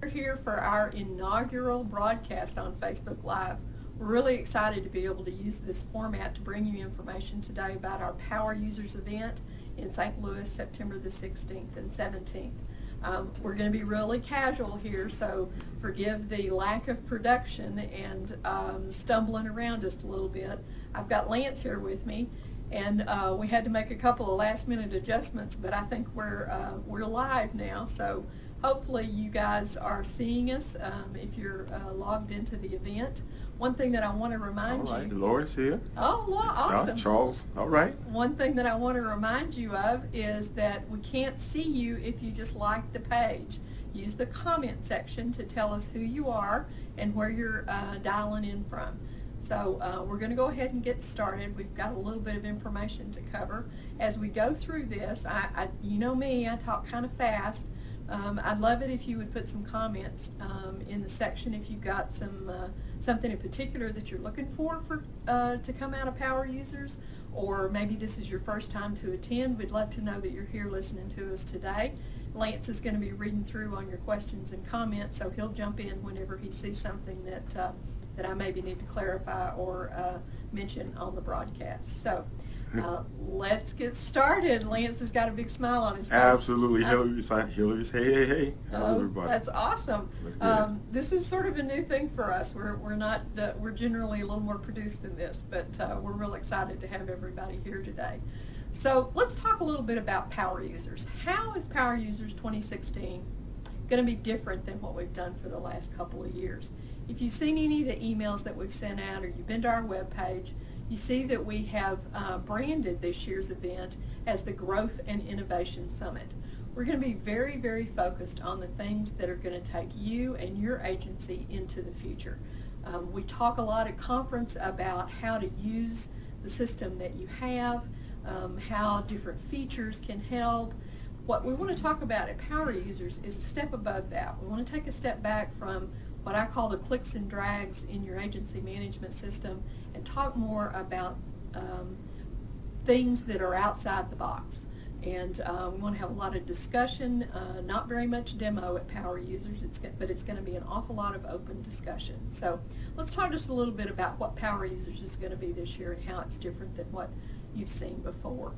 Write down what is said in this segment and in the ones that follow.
We're here for our inaugural broadcast on Facebook Live. We're really excited to be able to use this format to bring you information today about our PowerUsers event in St. Louis, September the 16th and 17th. We're going to be really casual here, so forgive the lack of production and stumbling around just a little bit. I've got Lance here with me, and we had to make a couple of last-minute adjustments, but I think we're live now, so hopefully you guys are seeing us if you're logged into the event. One thing that I want to remind All right, you... Dolores here. Oh, well, awesome. Charles, all right. One thing that I want to remind you of is that we can't see you if you just like the page. Use the comment section to tell us who you are and where you're dialing in from. So we're going to go ahead and get started. We've got a little bit of information to cover. As we go through this, you know me, I talk kind of fast. I'd love it if you would put some comments in the section if you've got something in particular that you're looking for to come out of PowerUsers, or maybe this is your first time to attend. We'd love to know that you're here listening to us today. Lance is going to be reading through on your questions and comments, so he'll jump in whenever he sees something that I maybe need to clarify or mention on the broadcast. So let's get started. Lance has got a big smile on his face. Absolutely. Hillary's hey. How's everybody? That's awesome. This is sort of a new thing for us. We're generally a little more produced than this, but we're real excited to have everybody here today. So let's talk a little bit about PowerUsers. How is PowerUsers 2016 going to be different than what we've done for the last couple of years? If you've seen any of the emails that we've sent out, or you've been to our webpage, you see that we have branded this year's event as the Growth and Innovation Summit. We're going to be very, very focused on the things that are going to take you and your agency into the future. We talk a lot at conference about how to use the system that you have, how different features can help. What we want to talk about at PowerUsers is a step above that. We want to take a step back from what I call the clicks and drags in your agency management system and talk more about things that are outside the box. And we want to have a lot of discussion, not very much demo at PowerUsers, but it's going to be an awful lot of open discussion. So let's talk just a little bit about what PowerUsers is going to be this year and how it's different than what you've seen before.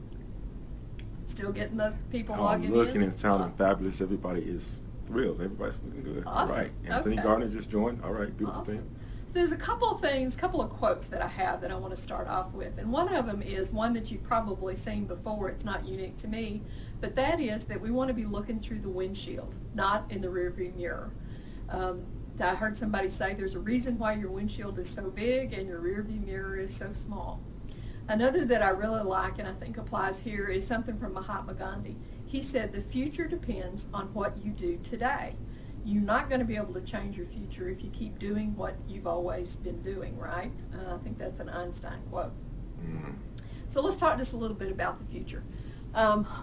Still getting those people logging in? Looking and sounding fabulous. Everybody is thrilled. Everybody's looking good. Awesome. All right. Anthony Gardner just joined. All right. Beautiful Awesome. thing. So there's a couple of quotes that I have that I want to start off with. And one of them is one that you've probably seen before. It's not unique to me. But that is that we want to be looking through the windshield, not in the rearview mirror. I heard somebody say there's a reason why your windshield is so big and your rearview mirror is so small. Another that I really like and I think applies here is something from Mahatma Gandhi. He said, the future depends on what you do today. You're not going to be able to change your future if you keep doing what you've always been doing, right? I think that's an Einstein quote. Mm-hmm. So let's talk just a little bit about the future.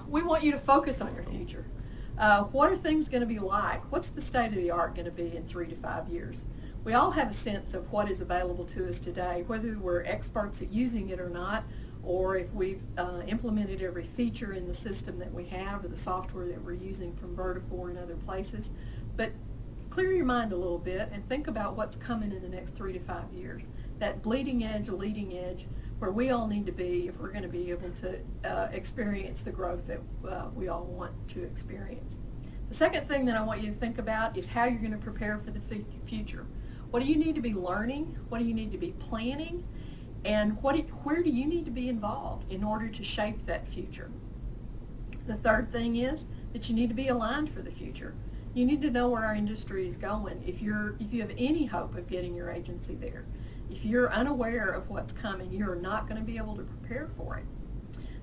We want you to focus on your future. What are things going to be like? What's the state of the art going to be in 3 to 5 years? We all have a sense of what is available to us today, whether we're experts at using it or not, or if we've implemented every feature in the system that we have or the software that we're using from Vertafore and other places. But clear your mind a little bit and think about what's coming in the next 3 to 5 years. That bleeding edge, leading edge, where we all need to be if we're going to be able to experience the growth that we all want to experience. The second thing that I want you to think about is how you're going to prepare for the future. What do you need to be learning? What do you need to be planning? And where do you need to be involved in order to shape that future? The third thing is that you need to be aligned for the future. You need to know where our industry is going if you have any hope of getting your agency there. If you're unaware of what's coming, you're not going to be able to prepare for it.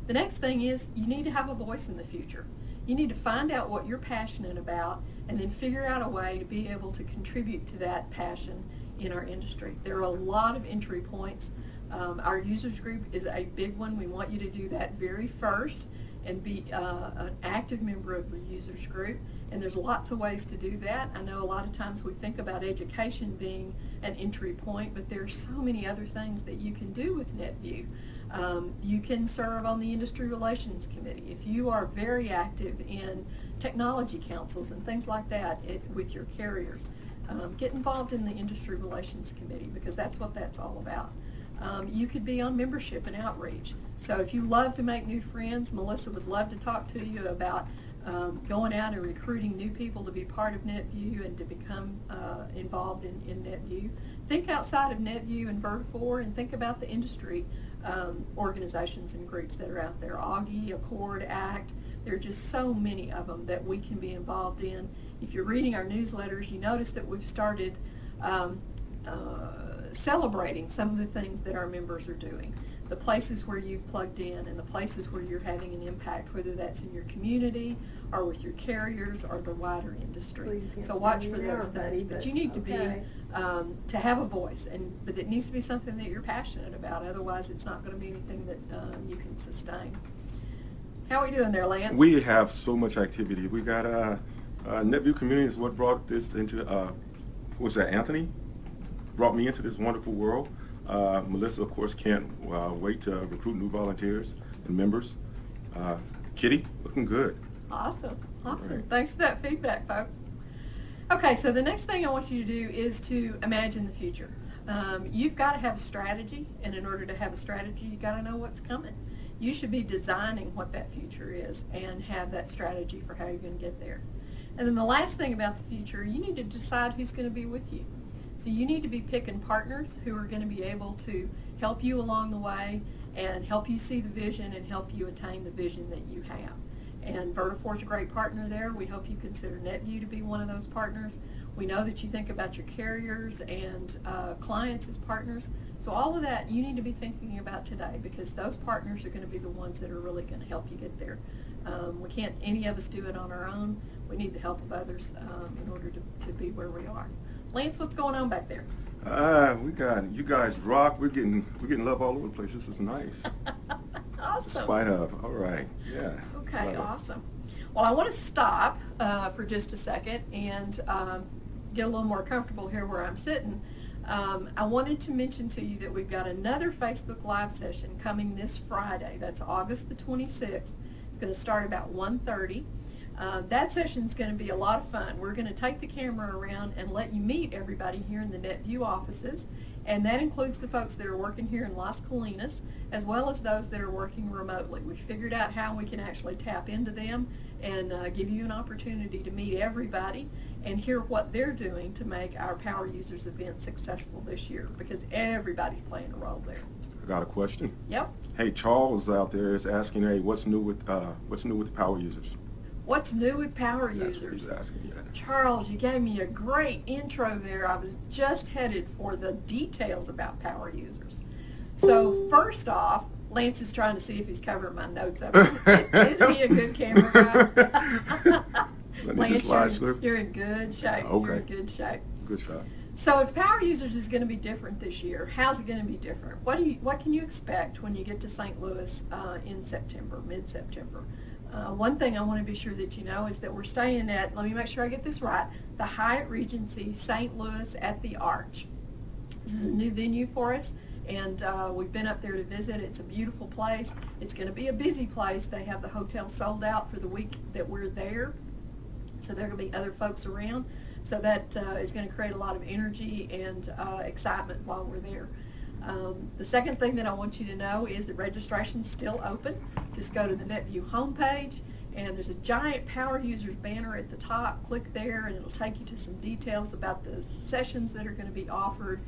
The next thing is you need to have a voice in the future. You need to find out what you're passionate about and then figure out a way to be able to contribute to that passion in our industry. There are a lot of entry points. Our users group is a big one. We want you to do that very first and be an active member of the users group. And there's lots of ways to do that. I know a lot of times we think about education being an entry point, but there are so many other things that you can do with NetVU. You can serve on the Industry Relations Committee. If you are very active in technology councils and things like that with your carriers. Get involved in the Industry Relations Committee, because that's what that's all about. You could be on membership and outreach. So if you love to make new friends, Melissa would love to talk to you about going out and recruiting new people to be part of NetVU and to become involved in NetVU. Think outside of NetVU and Vertifor, and think about the industry organizations and groups that are out there. Augie, Accord, ACT. There are just so many of them that we can be involved in. If you're reading our newsletters, you notice that we've started celebrating some of the things that our members are doing. The places where you've plugged in and the places where you're having an impact, whether that's in your community or with your carriers or the wider industry. So watch for those things. But you need to be, to have a voice, but it needs to be something that you're passionate about. Otherwise, it's not going to be anything that you can sustain. How are we doing there, Lance? We have so much activity. We got NetVU Community is what brought this into, was that Anthony? Brought me into this wonderful world. Melissa, of course, can't wait to recruit new volunteers and members. Kitty, looking good. Awesome. Right. Thanks for that feedback, folks. Okay, so the next thing I want you to do is to imagine the future. You've got to have a strategy, and in order to have a strategy, you've got to know what's coming. You should be designing what that future is and have that strategy for how you're going to get there. And then the last thing about the future, you need to decide who's going to be with you. So you need to be picking partners who are going to be able to help you along the way and help you see the vision and help you attain the vision that you have. And Vertifor's a great partner there. We hope you consider NetVU to be one of those partners. We know that you think about your carriers and clients as partners. So all of that you need to be thinking about today, because those partners are going to be the ones that are really going to help you get there. We can't, any of us, do it on our own. We need the help of others in order to be where we are. Lance, what's going on back there? We got, you guys rock. We're getting love all over the place. This is nice. Awesome. Despite of, all right, yeah. Okay, awesome. Well, I want to stop for just a second and get a little more comfortable here where I'm sitting. I wanted to mention to you that we've got another Facebook Live session coming this Friday. That's August the 26th. It's going to start about 1:30. That session is going to be a lot of fun. We're going to take the camera around and let you meet everybody here in the NetVU offices, and that includes the folks that are working here in Las Colinas, as well as those that are working remotely. We figured out how we can actually tap into them and give you an opportunity to meet everybody and hear what they're doing to make our PowerUsers event successful this year, because everybody's playing a role there. I got a question. Yep. Hey, Charles out there is asking, hey, what's new with PowerUsers? What's new with That's what PowerUsers? he's asking, yeah. Charles, you gave me a great intro there. I was just headed for the details about PowerUsers. So first off, Lance is trying to see if he's covering my notes up. Is he a good camera guy? Lance, you're in good shape. Okay. You're in good shape. Good shot. So if PowerUsers is going to be different this year, how's it going to be different? What can you expect when you get to St. Louis in September, mid-September? One thing I want to be sure that you know is that we're staying at, let me make sure I get this right, the Hyatt Regency St. Louis at the Arch. This is a new venue for us, and we've been up there to visit. It's a beautiful place. It's going to be a busy place. They have the hotel sold out for the week that we're there, so there are going to be other folks around. So that is going to create a lot of energy and excitement while we're there. The second thing that I want you to know is that registration's still open. Just go to the NetVU homepage, and there's a giant PowerUsers banner at the top. Click there, and it'll take you to some details about the sessions that are going to be offered,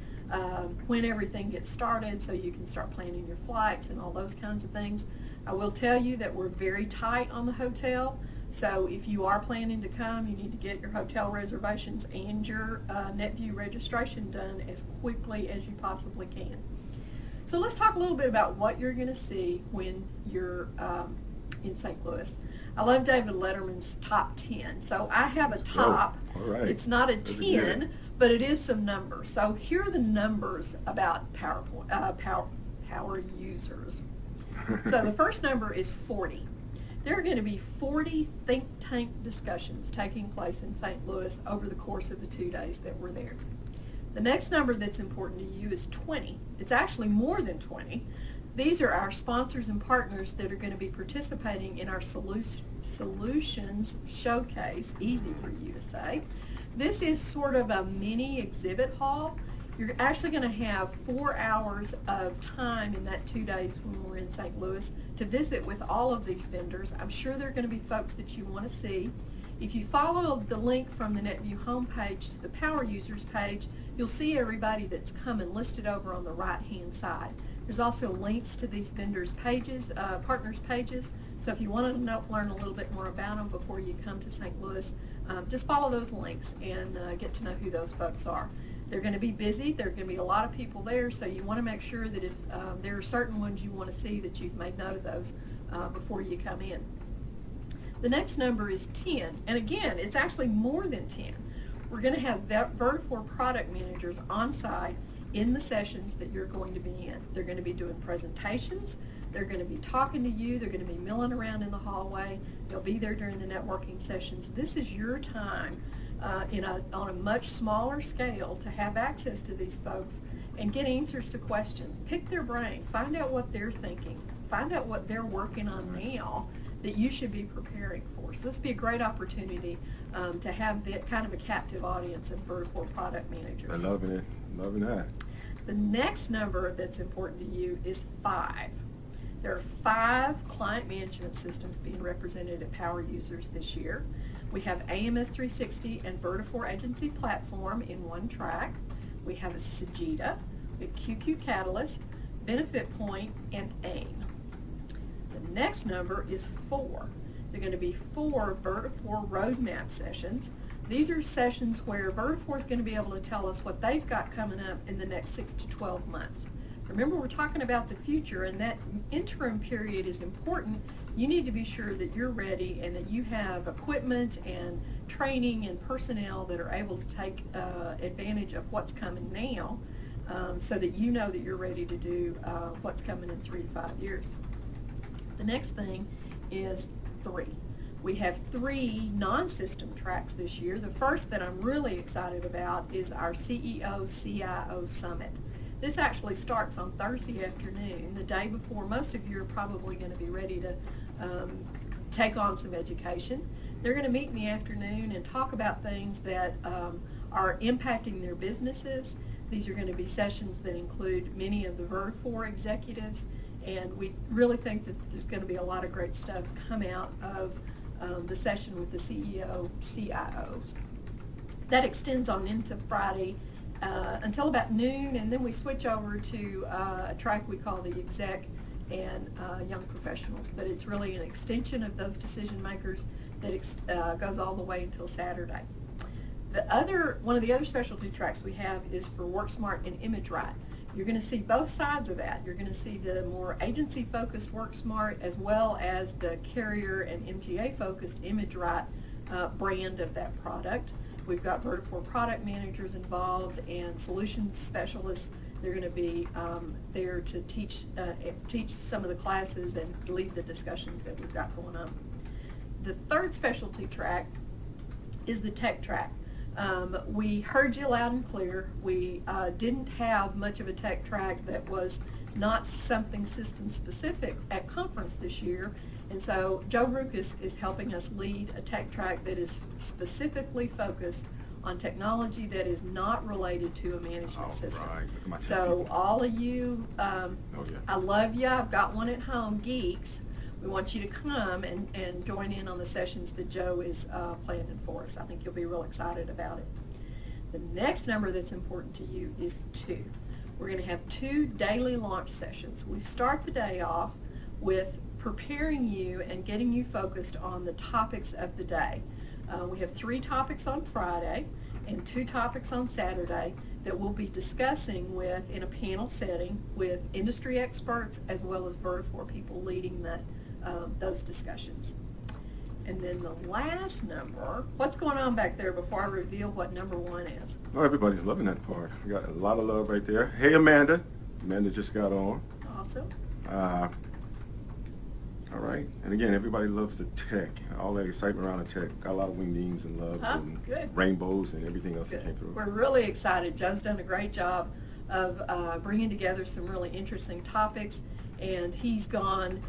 when everything gets started, so you can start planning your flights and all those kinds of things. I will tell you that we're very tight on the hotel, so if you are planning to come, you need to get your hotel reservations and your NetVU registration done as quickly as you possibly can. So let's talk a little bit about what you're going to see when you're in St. Louis. I love David Letterman's top 10. So I have a top. All right. It's not a 10, but it is some numbers. So here are the numbers about PowerUsers. So the first number is 40. There are going to be 40 think tank discussions taking place in St. Louis over the course of the 2 days that we're there. The next number that's important to you is 20. It's actually more than 20. These are our sponsors and partners that are going to be participating in our solutions showcase, easy for you to say. This is sort of a mini exhibit hall. You're actually going to have 4 hours of time in that 2 days when we're in St. Louis to visit with all of these vendors. I'm sure there are going to be folks that you want to see. If you follow the link from the NetVU homepage to the PowerUsers page, you'll see everybody that's coming listed over on the right-hand side. There's also links to these vendors' pages, partners' pages. So if you want to learn a little bit more about them before you come to St. Louis, just follow those links and get to know who those folks are. They're going to be busy. There are going to be a lot of people there, so you want to make sure that if there are certain ones you want to see, that you've made note of those before you come in. The next number is 10, and again, it's actually more than 10. We're going to have Vertafore product managers on site in the sessions that you're going to be in. They're going to be doing presentations. They're going to be talking to you. They're going to be milling around in the hallway. They'll be there during the networking sessions. This is your time on a much smaller scale to have access to these folks and get answers to questions. Pick their brain. Find out what they're thinking. Find out what they're working on now that you should be preparing for. So this would be a great opportunity to have that kind of a captive audience of Vertafore product managers. I'm loving it. Loving that. The next number that's important to you is 5. There are 5 client management systems being represented at PowerUsers this year. We have AMS 360 and Vertafore Agency Platform in one track. We have a Sagitta, we have QQ Catalyst, Benefit Point, and AIM. The next number is 4. There are going to be 4 Vertafore roadmap sessions. These are sessions where Vertafore is going to be able to tell us what they've got coming up in the next 6 to 12 months. Remember, we're talking about the future, and that interim period is important. You need to be sure that you're ready and that you have equipment and training and personnel that are able to take advantage of what's coming now, so that you know that you're ready to do what's coming in 3 to 5 years. The next thing is 3. We have 3 non-system tracks this year. The first that I'm really excited about is our CEO-CIO Summit. This actually starts on Thursday afternoon, the day before most of you are probably going to be ready to take on some education. They're going to meet in the afternoon and talk about things that are impacting their businesses. These are going to be sessions that include many of the Vertafore executives, and we really think that there's going to be a lot of great stuff come out of the session with the CEO, CIOs. That extends on into Friday until about noon, and then we switch over to a track we call the Exec and Young Professionals. But it's really an extension of those decision makers that goes all the way until Saturday. One of the other specialty tracks we have is for WorkSmart and ImageRight. You're going to see both sides of that. You're going to see the more agency-focused WorkSmart as well as the carrier and MGA-focused ImageRight brand of that product. We've got Vertafore product managers involved and solutions specialists. They're going to be there to teach some of the classes and lead the discussions that we've got going on. The third specialty track is the tech track. We heard you loud and clear. We didn't have much of a tech track that was not something system specific at conference this year, and so Joe Rukas is helping us lead a tech track that is specifically focused on technology that is not related to a management system. Right. Look at my So all of you, yeah. I love you, I've got one at home, geeks. We want you to come and join in on the sessions that Joe is planning for us. I think you'll be real excited about it. The next number that's important to you is 2. We're going to have 2 daily launch sessions. We start the day off with preparing you and getting you focused on the topics of the day. We have 3 topics on Friday and 2 topics on Saturday that we'll be discussing in a panel setting with industry experts as well as Vertafore people leading those discussions. And then the last number, what's going on back there before I reveal what number 1 is? Oh, everybody's loving that part. We got a lot of love right there. Hey, Amanda. Amanda just got on. Awesome. All right. And again, everybody loves the tech. All that excitement around the tech. Got a lot of wingdings and loves and good. rainbows and everything else that came through. We're really excited. Joe's done a great job of bringing together some really interesting topics, and he's gone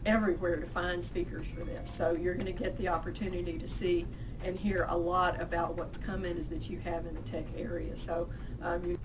everywhere to find speakers for this. So you're going to get the opportunity to see and hear a lot about what's coming is that you have in the tech area. So you